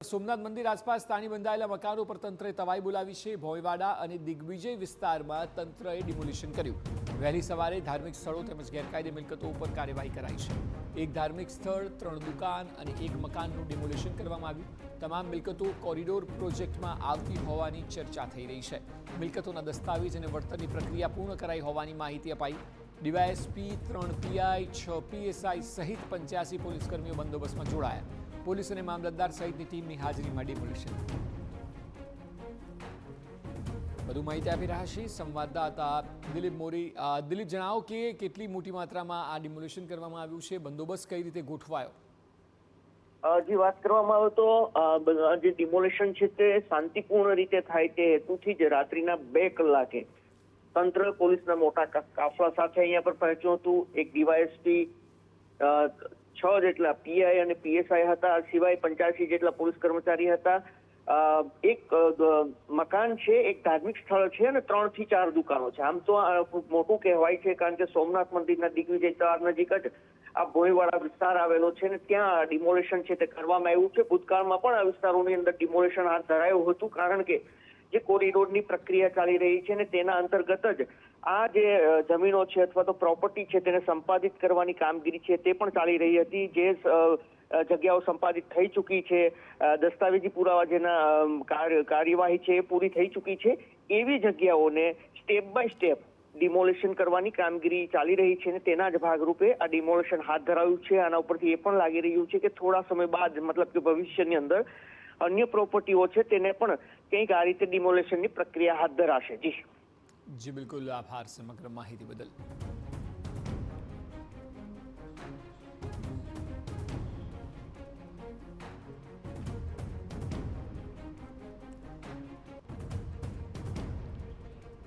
સોમનાથ મંદિર આસપાસ તાણી બંધાયેલા મકાનો પર તંત્રે તવાઈ બોલાવી છે। ભોયવાડા અને દિગ્વિજય વિસ્તારમાં તંત્રએ ડિમોલિશન કર્યું। વહેલી સવારે ધાર્મિક સ્થળો તેમજ ગેરકાયદે મિલકતો ઉપર કાર્યવાહી કરાઈ છે। એક ધાર્મિક સ્થળ, 3 દુકાન અને એક મકાનનું ડિમોલિશન કરવામાં આવ્યું। તમામ મિલકતો કોરિડોર પ્રોજેક્ટમાં આવતી હોવાની ચર્ચા થઈ રહી છે। મિલકતોના દસ્તાવેજ અને વળતરની પ્રક્રિયા પૂર્ણ કરાઈ હોવાની માહિતી અપાઈ। ડીવાયએસપી, 3 પીઆઈ, 6 પીએસઆઈ સહિત 85 પોલીસકર્મીઓ બંદોબસ્તમાં જોડાયા। પોલીસ અને મામલતદાર સહિતની ટીમની હાજરીમાં ડિમોલિશન। વધુ માહિતી આપી રહ્યા છે સંવાદદાતા દિલીપ મોરી। દિલીપ, જણાવો કે કેટલી મોટી માત્રામાં આ ડિમોલિશન કરવામાં આવ્યું છે, બંદોબસ્ત કઈ રીતે ગોઠવાયો? જે વાત કરવામાં આવે તો જે ડિમોલિશન છે તે શાંતિપૂર્ણ રીતે થાય તે હેતુથી જ રાત્રિના 2 કલાકે તંત્ર પોલીસના મોટા કાફલા સાથે અહીંયા પર પહોંચ્યું હતું। એક ડીવાયએસપી, 6 જેટલા પીઆઈ અને પીએસઆઈ હતા, સિવાય 85 જેટલા પોલીસ કર્મચારી હતા। એક મકાન છે, એક ધાર્મિક સ્થળ છે અને 3 થી 4 દુકાનો છે। આમ તો મોટું કહેવાય છે, કારણ કે સોમનાથ મંદિરના દિગ્વિજય દ્વાર નજીક જ આ ભોયવાડા વિસ્તાર આવેલો છે અને ત્યાં ડિમોલિશન છે તે કરવામાં આવ્યું છે। ભૂતકાળમાં પણ આ વિસ્તારોની અંદર ડિમોલિશન હાથ ધરાયું હતું, કારણ કે જે કોરિડોરની પ્રક્રિયા ચાલી રહી છે ને તેના અંતર્ગત જ આ જે જમીનો છે અથવા તો પ્રોપર્ટી છે તેને સંપાદિત કરવાની કામગીરી છે તે પણ ચાલી રહી હતી। જે જગ્યાઓ સંપાદિત થઈ ચૂકી છે, દસ્તાવેજી પુરાવા જેના કાર્યવાહી છે એ પૂરી થઈ ચૂકી છે, એવી જગ્યાઓને સ્ટેપ બાય સ્ટેપ ડિમોલિશન કરવાની કામગીરી ચાલી રહી છે અને તેના જ ભાગરૂપે આ ડિમોલિશન હાથ ધરાયું છે। આના ઉપરથી એ પણ લાગી રહ્યું છે કે થોડા સમય બાદ, મતલબ કે ભવિષ્યની અંદર અન્ય પ્રોપર્ટીઓ છે તેને પણ કંઈક આ રીતે ડિમોલિશનની પ્રક્રિયા હાથ ધરાશે। જી બિલકુલ, આભાર સમગ્ર માહિતી બદલ।